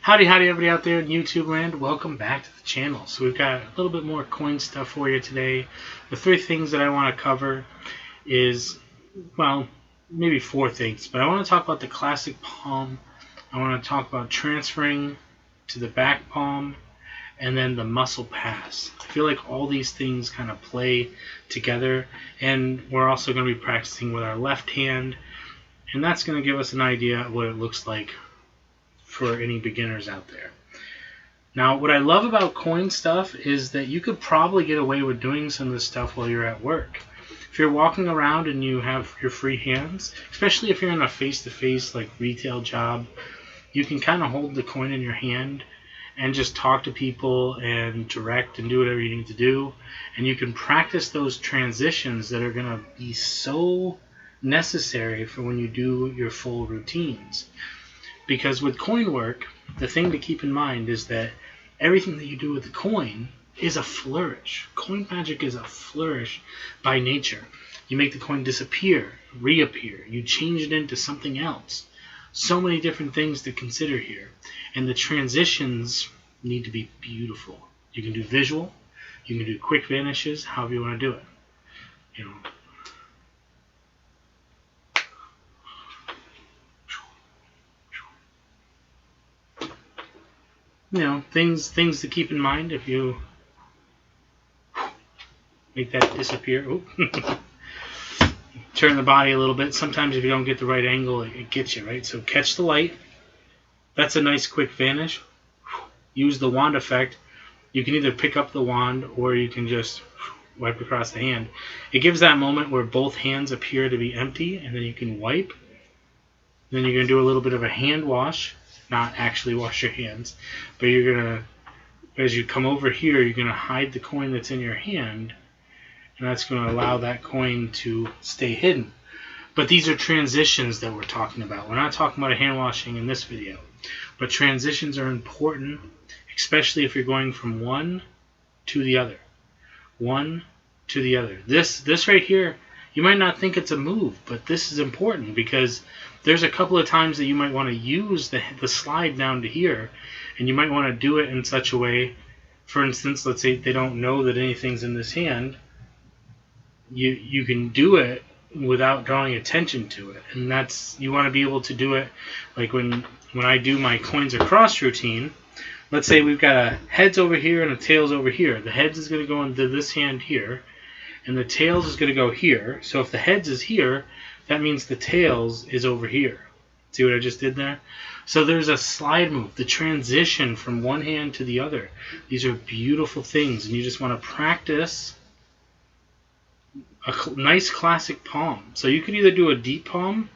Howdy everybody out there in YouTube land. Welcome back to the channel. So we've got a little bit more coin stuff for you today. The three things that I want to cover is, well, maybe four things. But I want to talk about the classic palm. I want to talk about transferring to the back palm. And then the muscle pass. I feel like all these things kind of play together. And we're also going to be practicing with our left hand. And that's going to give us an idea of what it looks like for any beginners out there. Now, what I love about coin stuff is that you could probably get away with doing some of this stuff while you're at work. If you're walking around and you have your free hands, especially if you're in a face-to-face like retail job, you can kind of hold the coin in your hand and just talk to people and direct and do whatever you need to do. And you can practice those transitions that are going to be so necessary for when you do your full routines. Because with coin work, the thing to keep in mind is that everything that you do with the coin is a flourish. Coin magic is a flourish by nature. You make the coin disappear, reappear. You change it into something else. So many different things to consider here. And the transitions need to be beautiful. You can do visual. You can do quick vanishes, however you want to do it. Things to keep in mind if you make that disappear. Turn the body a little bit. Sometimes if you don't get the right angle, it gets you, right? So catch the light. That's a nice quick vanish. Use the wand effect. You can either pick up the wand or you can just wipe across the hand. It gives that moment where both hands appear to be empty, and then you can wipe. Then you're going to do a little bit of a hand wash. Not actually wash your hands, but you're going to, as you come over here, you're going to hide the coin that's in your hand, and that's going to allow that coin to stay hidden. But these are transitions that we're talking about. We're not talking about a hand washing in this video, but transitions are important, especially if you're going from one to the other. One to the other. This right here, you might not think it's a move, but this is important because there's a couple of times that you might want to use the slide down to here, and you might want to do it in such a way, for instance, let's say they don't know that anything's in this hand, you can do it without drawing attention to it. And that's, you want to be able to do it like when I do my coins across routine. Let's say we've got a heads over here and a tails over here. The heads is going to go into this hand here, and the tails is going to go here. So if the heads is here, that means the tails is over here. See what I just did there? So there's a slide move, the transition from one hand to the other. These are beautiful things, and you just want to practice a nice classic palm. So you could either do a deep palm,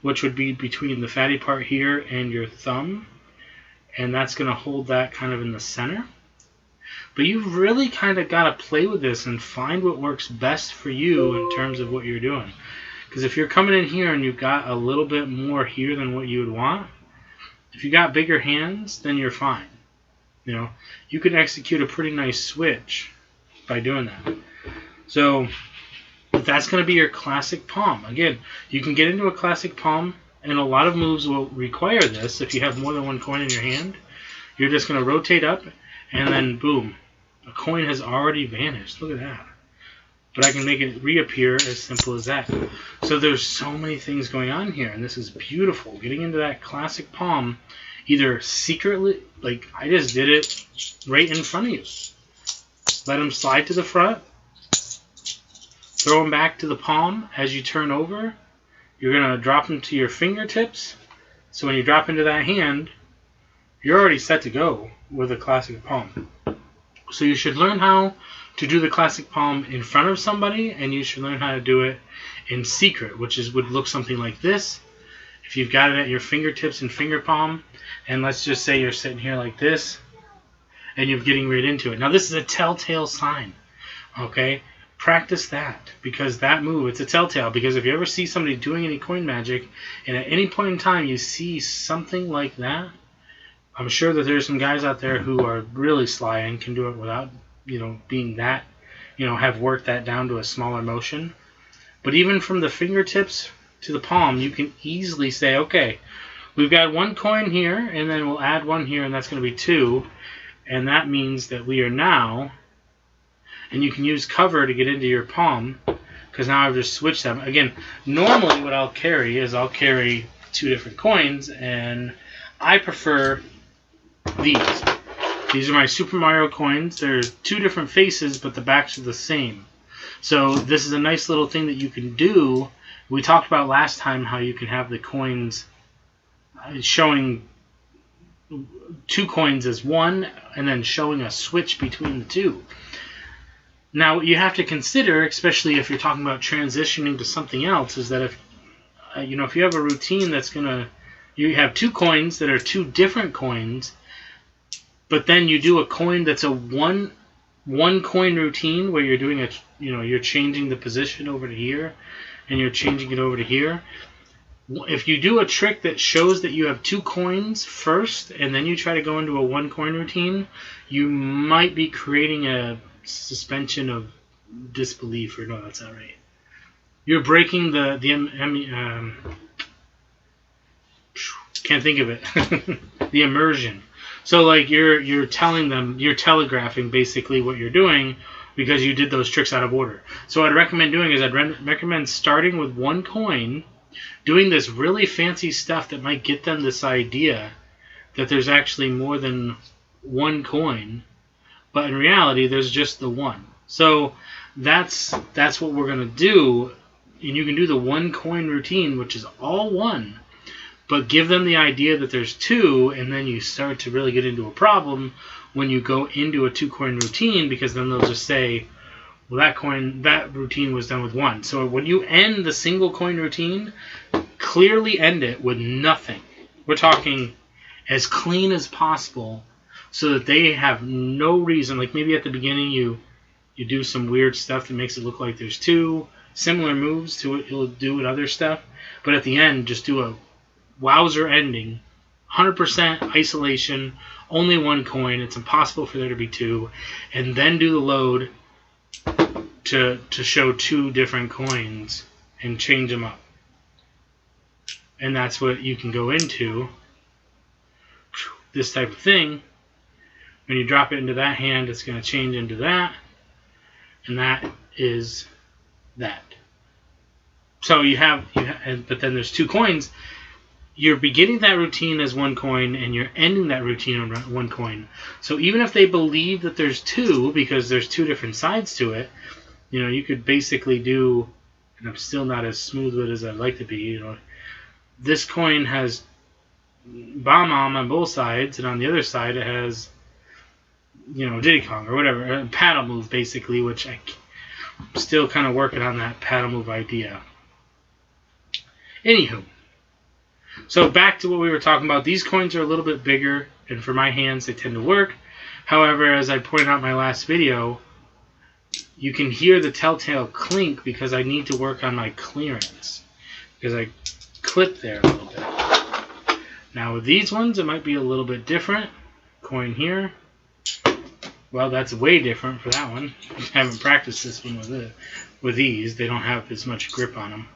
which would be between the fatty part here and your thumb, and that's going to hold that kind of in the center. But you've really kind of got to play with this and find what works best for you in terms of what you're doing. Because if you're coming in here and you've got a little bit more here than what you would want, if you got bigger hands, then you're fine. You can execute a pretty nice switch by doing that. So that's going to be your classic palm. Again, you can get into a classic palm, and a lot of moves will require this. If you have more than one coin in your hand, you're just going to rotate up, and then boom, a coin has already vanished. Look at that. But I can make it reappear as simple as that. So there's so many things going on here, and this is beautiful. Getting into that classic palm, either secretly, like I just did it right in front of you. Let them slide to the front. Throw them back to the palm. As you turn over, you're going to drop them to your fingertips. So when you drop into that hand, you're already set to go with a classic palm. So you should learn how to do the classic palm in front of somebody, and you should learn how to do it in secret, which would look something like this. If you've got it at your fingertips and finger palm, and let's just say you're sitting here like this, and you're getting right into it. Now this is a telltale sign, okay? Practice that, because that move, it's a telltale. Because if you ever see somebody doing any coin magic, and at any point in time you see something like that, I'm sure that there's some guys out there who are really sly and can do it without being that, have worked that down to a smaller motion. But even from the fingertips to the palm, you can easily say, okay, we've got 1 coin here, and then we'll add 1 here, and that's going to be 2. And that means that we are now, and you can use cover to get into your palm, because now I've just switched them. Again, normally what I'll carry is I'll carry 2 different coins, and I prefer these. These are my Super Mario coins. There's 2 different faces, but the backs are the same. So this is a nice little thing that you can do. We talked about last time how you can have the coins showing 2 coins as 1, and then showing a switch between the 2. Now, what you have to consider, especially if you're talking about transitioning to something else, is that if you have a routine that's you have 2 coins that are 2 different coins, but then you do a coin that's a one coin routine where you're doing you're changing the position over to here, and you're changing it over to here. If you do a trick that shows that you have 2 coins first, and then you try to go into a 1 coin routine, you might be creating a suspension of disbelief, or no, that's not right. You're breaking can't think of it. The immersion. So like you're telling them, you're telegraphing basically what you're doing because you did those tricks out of order. So what I'd recommend doing is I'd recommend starting with 1 coin, doing this really fancy stuff that might get them this idea that there's actually more than 1 coin, but in reality there's just the 1. So that's what we're going to do, and you can do the 1 coin routine, which is all 1, but give them the idea that there's 2, and then you start to really get into a problem when you go into a 2 coin routine, because then they'll just say, well, that routine was done with 1. So when you end the single coin routine, clearly end it with nothing. We're talking as clean as possible, so that they have no reason. Like maybe at the beginning you do some weird stuff that makes it look like there's 2 similar moves to what you'll do with other stuff, but at the end just do a wowzer ending, 100% isolation, only 1 coin. It's impossible for there to be 2, and then do the load to show 2 different coins and change them up. And that's what you can go into, this type of thing. When you drop it into that hand, it's going to change into that, and that is that. So but then there's 2 coins. You're beginning that routine as 1 coin, and you're ending that routine on 1 coin. So even if they believe that there's 2, because there's 2 different sides to it, you could basically do, and I'm still not as smooth with it as I'd like to be, this coin has Bomb-Omb on both sides, and on the other side it has, Diddy Kong or whatever, a paddle move basically, which I'm still kind of working on that paddle move idea. Anywho, so back to what we were talking about. These coins are a little bit bigger, and for my hands they tend to work. However, as I pointed out in my last video, you can hear the telltale clink because I need to work on my clearance, because I clipped there a little bit. Now with these ones it might be a little bit different. Coin here. Well, that's way different for that one. I haven't practiced this one with these. They don't have as much grip on them.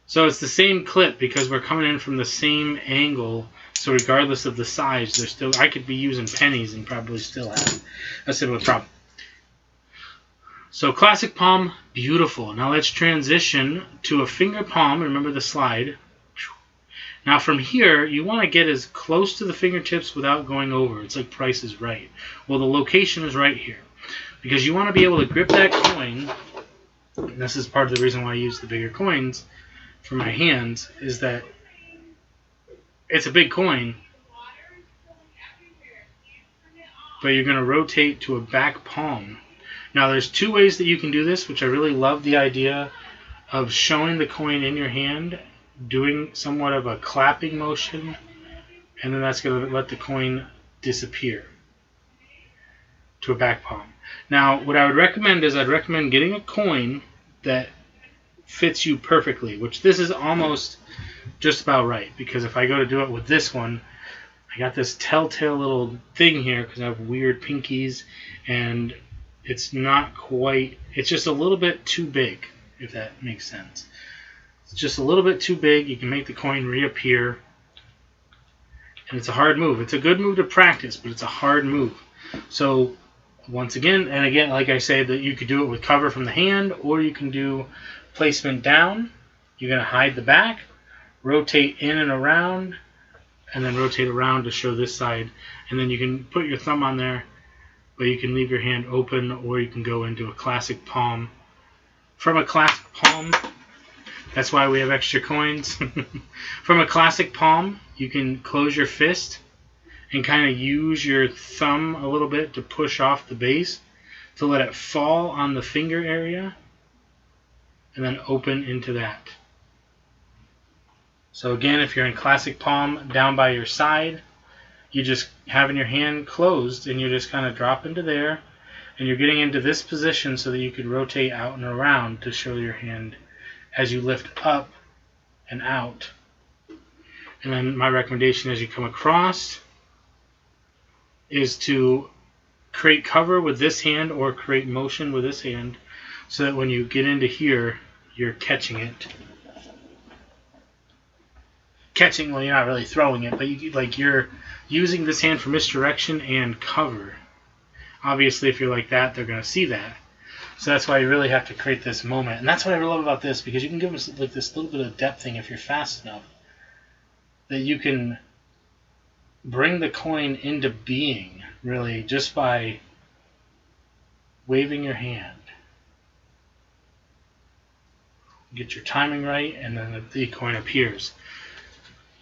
So it's the same clip because we're coming in from the same angle. So regardless of the size, I could be using pennies and probably still have a similar problem. So classic palm, beautiful. Now let's transition to a finger palm. Remember the slide. Now from here, you want to get as close to the fingertips without going over. It's like Price is Right. Well, the location is right here, because you want to be able to grip that coin. And this is part of the reason why I use the bigger coins for my hands, is that it's a big coin, but you're going to rotate to a back palm. Now there's 2 ways that you can do this, which I really love the idea of showing the coin in your hand, doing somewhat of a clapping motion, and then that's going to let the coin disappear to a back palm. Now what I would recommend is I'd recommend getting a coin that fits you perfectly, which this is almost just about right, because if I go to do it with this one, I got this telltale little thing here because I have weird pinkies, and it's not quite, it's just a little bit too big, if that makes sense. it's just a little bit too big. You can make the coin reappear. And it's a hard move. It's a good move to practice, but it's a hard move. So once again, and again, like I say, that you could do it with cover from the hand, or you can do placement down. You're going to hide the back, rotate in and around, and then rotate around to show this side. And then you can put your thumb on there, but you can leave your hand open, or you can go into a classic palm. From a classic palm, that's why we have extra coins. From a classic palm, you can close your fist and kind of use your thumb a little bit to push off the base to let it fall on the finger area and then open into that. So again, if you're in classic palm down by your side, you just having your hand closed and you just kind of drop into there, and you're getting into this position so that you could rotate out and around to show your hand as you lift up and out. And then my recommendation as you come across is to create cover with this hand or create motion with this hand so that when you get into here, you're catching it. Catching, well, you're not really throwing it, but you're using this hand for misdirection and cover. Obviously, if you're like that, they're going to see that. So that's why you really have to create this moment. And that's what I love about this, because you can give us like this little bit of depth thing if you're fast enough, that you can bring the coin into being, really, just by waving your hand. Get your timing right, and then the coin appears.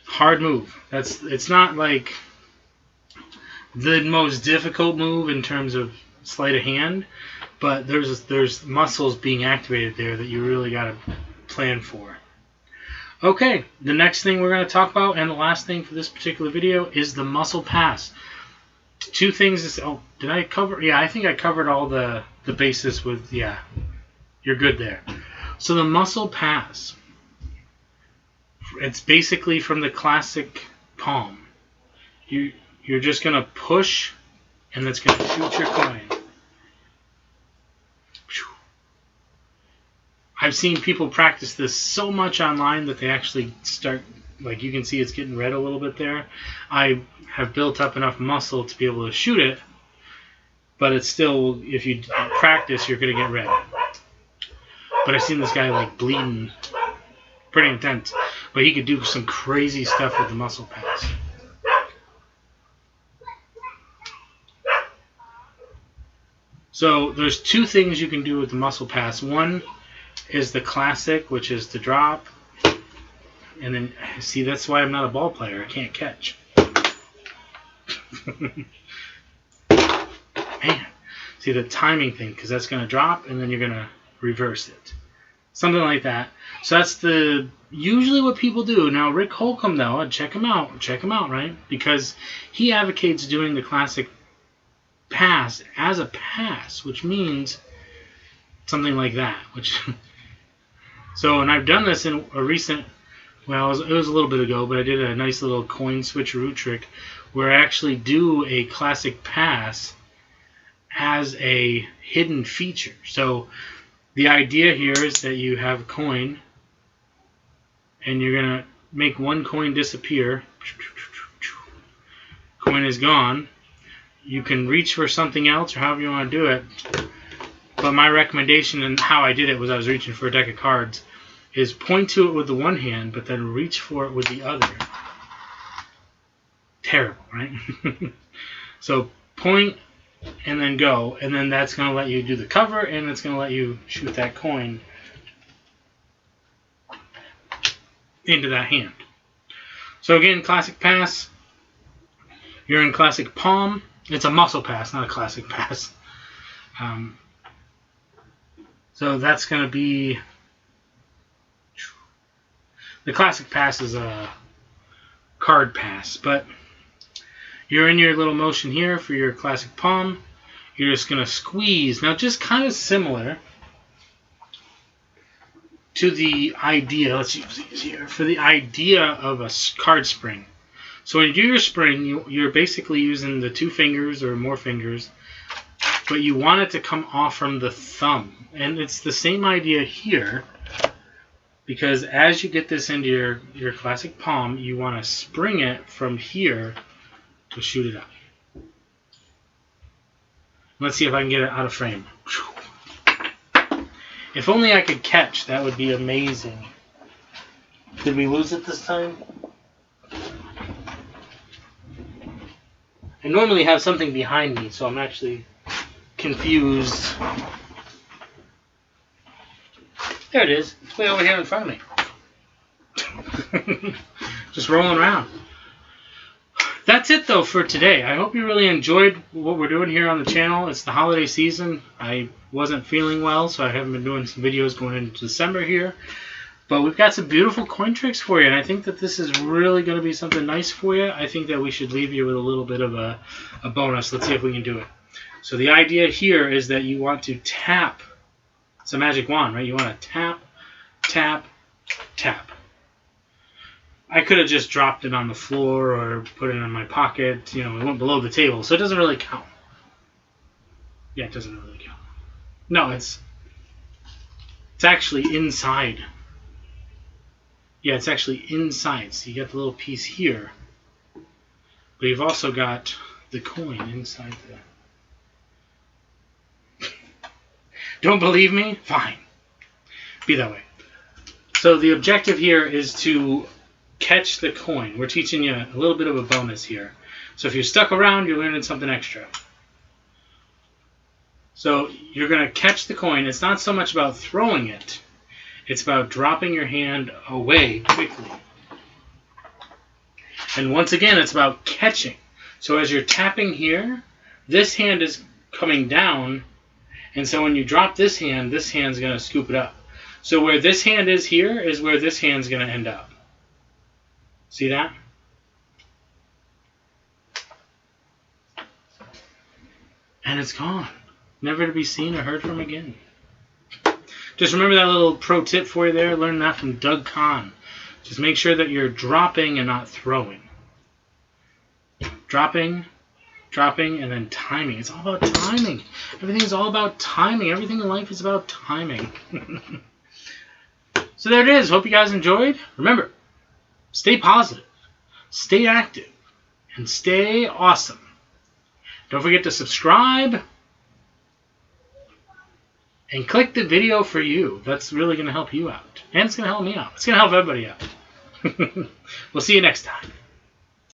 Hard move. It's not like the most difficult move in terms of sleight of hand, but there's muscles being activated there that you really got to plan for. Okay, the next thing we're going to talk about, and the last thing for this particular video, is the muscle pass. Two things. Did I cover? Yeah, I think I covered all the bases with, yeah, you're good there. So the muscle pass, it's basically from the classic palm. You're just going to push, and that's going to shoot your coin. I've seen people practice this so much online that they actually start, like you can see it's getting red a little bit there. I have built up enough muscle to be able to shoot it, but it's still, if you practice, you're going to get red. But I've seen this guy like bleeding, pretty intense, but he could do some crazy stuff with the muscle pass. So there's two things you can do with the muscle pass. One is the classic, which is to drop, and then see, that's why I'm not a ball player. I can't catch. Man, see the timing thing, because that's going to drop and then you're going to reverse it, something like that. So that's usually what people do. Now Rick Holcomb, though, check him out, right? Because he advocates doing the classic pass as a pass, which means something like that. So, and I've done this in a recent, well, it was a little bit ago, but I did a nice little coin switcheroo trick where I actually do a classic pass as a hidden feature. So the idea here is that you have a coin and you're going to make one coin disappear. Coin is gone. You can reach for something else or however you want to do it. But my recommendation and how I did it was I was reaching for a deck of cards, is point to it with the one hand, but then reach for it with the other. Terrible, right? So point and then go, and then that's going to let you do the cover, and it's going to let you shoot that coin into that hand. So again, classic pass. You're in classic palm. It's a muscle pass, not a classic pass. So that's going to be... The classic pass is a card pass, but you're in your little motion here for your classic palm. You're just going to squeeze. Now, just kind of similar to the idea, let's use these here, for the idea of a card spring. So when you do your spring, you're basically using the two fingers or more fingers, but you want it to come off from the thumb. And it's the same idea here, Because as you get this into your classic palm, you want to spring it from here to shoot it up. Let's see if I can get it out of frame. If only I could catch, that would be amazing. Did we lose it this time? I normally have something behind me, so I'm actually confused. There it is. It's way over here in front of me. Just rolling around. That's it, though, for today. I hope you really enjoyed what we're doing here on the channel. It's the holiday season. I wasn't feeling well, so I haven't been doing some videos going into December here. But we've got some beautiful coin tricks for you, and I think that this is really going to be something nice for you. I think that we should leave you with a little bit of a bonus. Let's see if we can do it. So the idea here is that you want to tap. It's a magic wand, right? You want to tap, tap, tap. I could have just dropped it on the floor or put it in my pocket. You know, it went below the table, so it doesn't really count. Yeah, it doesn't really count. No, it's actually inside. Yeah, it's actually inside. So you got the little piece here, but you've also got the coin inside there. Don't believe me? Fine. Be that way. So the objective here is to catch the coin. We're teaching you a little bit of a bonus here. So if you're stuck around, you're learning something extra. So you're going to catch the coin. It's not so much about throwing it. It's about dropping your hand away quickly. And once again, it's about catching. So as you're tapping here, this hand is coming down. And so when you drop this hand's going to scoop it up. So where this hand is here is where this hand's going to end up. See that? And it's gone. Never to be seen or heard from again. Just remember that little pro tip for you there. Learn that from Doug Kahn. Just make sure that you're dropping and not throwing. Dropping, dropping, and then timing. It's all about timing. Everything is all about timing. Everything in life is about timing. So there it is. Hope you guys enjoyed. Remember, stay positive, stay active, and stay awesome. Don't forget to subscribe and click the video for you. That's really going to help you out. And it's going to help me out. It's going to help everybody out. We'll see you next time.